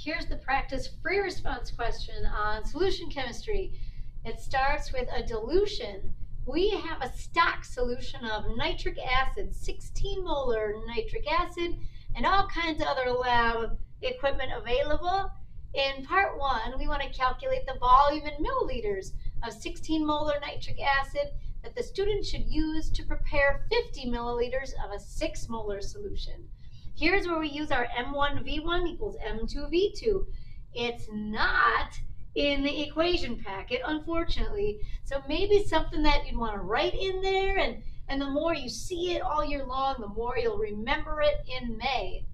Here's the practice free response question on solution chemistry. It starts with a dilution. We have a stock solution of nitric acid, 16 molar nitric acid, and all kinds of other lab equipment available. In part one, we want to calculate the volume in milliliters of 16 molar nitric acid that the student should use to prepare 50 milliliters of a 6 molar solution. Here's where we use our M1V1 equals M2V2. It's not in the equation packet, unfortunately. So maybe something that you'd want to write in there, and the more you see it all year long, the more you'll remember it in May.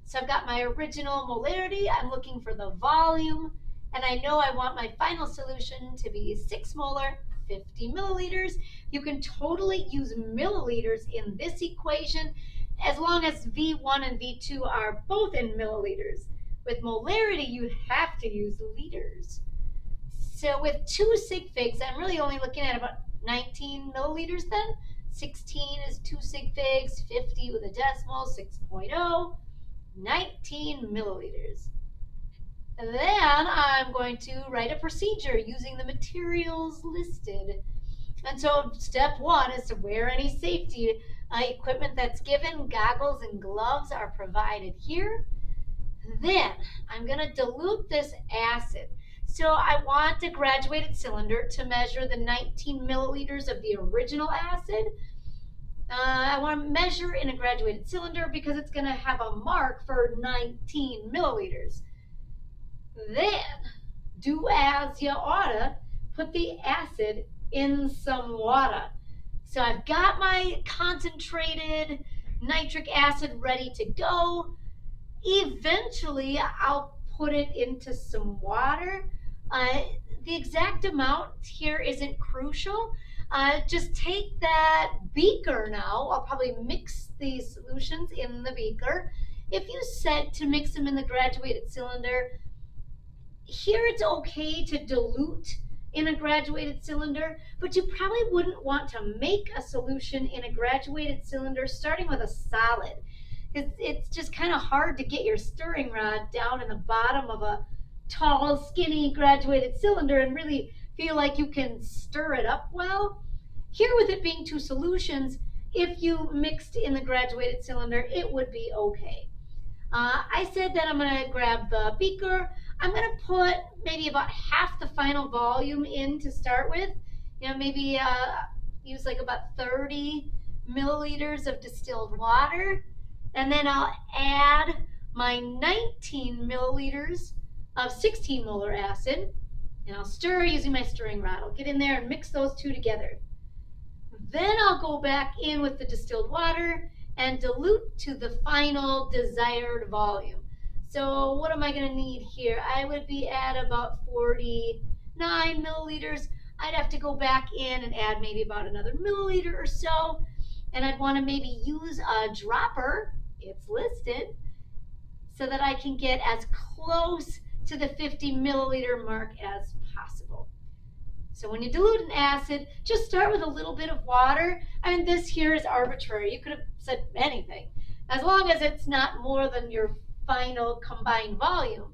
So I've got my original molarity, I'm looking for the volume, and I know I want my final solution to be 6 molar, 50 milliliters. You can totally use milliliters in this equation as long as V1 and V2 are both in milliliters. With molarity, you have to use liters. So with 2 sig figs, I'm really only looking at about 19 milliliters then. 16 is 2 sig figs, 50 with a decimal, 6.0, 19 milliliters. And then I'm going to write a procedure using the materials listed. And so step one is to wear any safety equipment that's given. Goggles and gloves are provided here. Then I'm going to dilute this acid. So I want a graduated cylinder to measure the 19 milliliters of the original acid. I want to measure in a graduated cylinder because it's going to have a mark for 19 milliliters. Then, do as you oughta, put the acid in some water. So I've got my concentrated nitric acid ready to go. Eventually, I'll put it into some water. The exact amount here isn't crucial. Just take that beaker now. I'll probably mix these solutions in the beaker. If you said to mix them in the graduated cylinder, here it's okay to dilute in a graduated cylinder, but you probably wouldn't want to make a solution in a graduated cylinder starting with a solid. It's just kind of hard to get your stirring rod down in the bottom of a tall, skinny graduated cylinder and really feel like you can stir it up well. Here, with it being 2 solutions, if you mixed in the graduated cylinder, it would be okay. I said that I'm going to grab the beaker. I'm going to put maybe about half the final volume in to start with. Maybe use like about 30 milliliters of distilled water. And then I'll add my 19 milliliters of 16 molar acid. And I'll stir using my stirring rod. I'll get in there and mix those two together. Then I'll go back in with the distilled water and dilute to the final desired volume. So what am I going to need here? I would be at about 49 milliliters. I'd have to go back in and add maybe about another milliliter or so. And I'd want to maybe use a dropper, it's listed, so that I can get as close to the 50 milliliter mark as possible. So when you dilute an acid, just start with a little bit of water. And this here is arbitrary. You could have said anything, as long as it's not more than your final combined volume.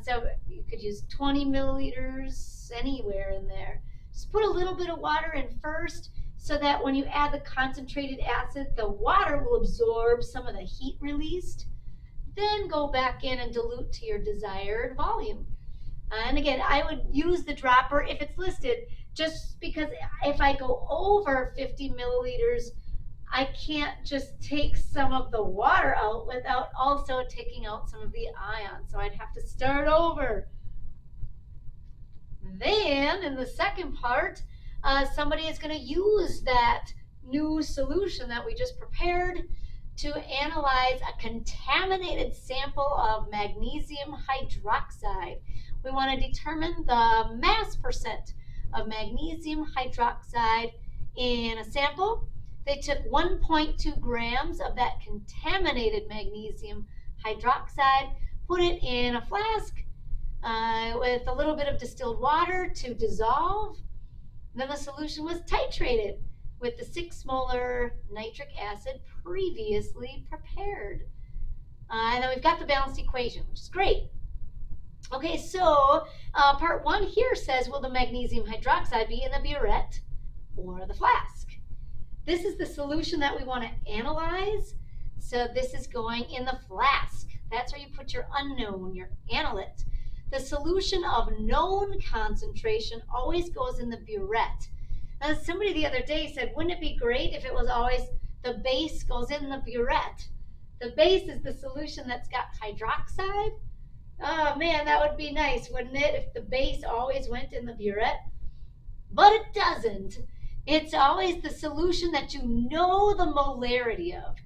So you could use 20 milliliters anywhere in there. Just put a little bit of water in first so that when you add the concentrated acid, the water will absorb some of the heat released. Then go back in and dilute to your desired volume. And again, I would use the dropper if it's listed, just because if I go over 50 milliliters, I can't just take some of the water out without also taking out some of the ions. So I'd have to start over. Then in the second part, somebody is going to use that new solution that we just prepared to analyze a contaminated sample of magnesium hydroxide. We want to determine the mass percent of magnesium hydroxide in a sample. They took 1.2 grams of that contaminated magnesium hydroxide, put it in a flask with a little bit of distilled water to dissolve. Then the solution was titrated with the 6 molar nitric acid previously prepared. And then we've got the balanced equation, which is great. Okay, so part 1 here says, will the magnesium hydroxide be in the burette or the flask? This is the solution that we want to analyze. So this is going in the flask. That's where you put your unknown, your analyte. The solution of known concentration always goes in the burette. Now, somebody the other day said, wouldn't it be great if it was always the base goes in the burette? The base is the solution that's got hydroxide. Oh man, that would be nice, wouldn't it, if the base always went in the burette? But it doesn't. It's always the solution that you know the molarity of.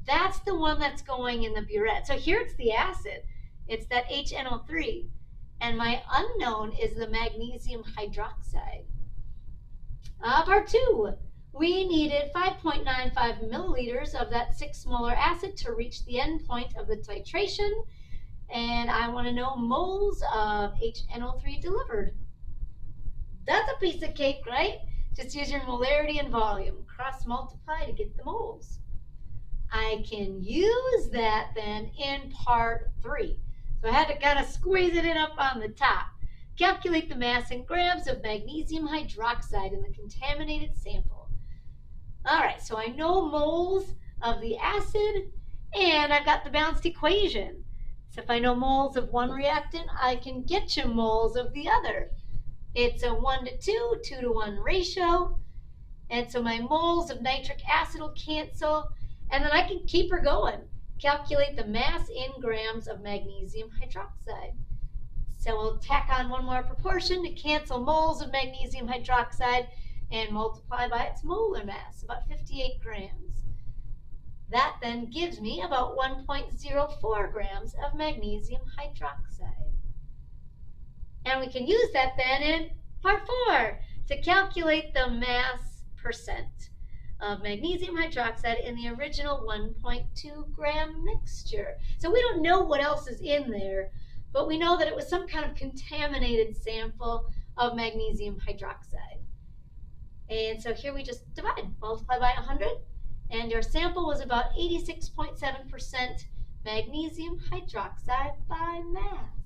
That's the one that's going in the burette. So here it's the acid. It's that HNO3. And my unknown is the magnesium hydroxide. Part 2. We needed 5.95 milliliters of that 6 molar acid to reach the end point of the titration. And I want to know moles of HNO3 delivered. That's a piece of cake, right? Just use your molarity and volume. Cross multiply to get the moles. I can use that then in part 3. So I had to kind of squeeze it in up on the top. Calculate the mass in grams of magnesium hydroxide in the contaminated sample. All right, so I know moles of the acid, and I've got the balanced equation. So if I know moles of one reactant, I can get you moles of the other. It's a 1:2, 2:1 ratio. And so my moles of nitric acid will cancel. And then I can keep her going. Calculate the mass in grams of magnesium hydroxide. So we'll tack on one more proportion to cancel moles of magnesium hydroxide and multiply by its molar mass, about 58 grams. That then gives me about 1.04 grams of magnesium hydroxide. And we can use that then in part 4 to calculate the mass percent of magnesium hydroxide in the original 1.2 gram mixture. So we don't know what else is in there, but we know that it was some kind of contaminated sample of magnesium hydroxide. And so here we just divide, multiply by 100, and your sample was about 86.7% magnesium hydroxide by mass.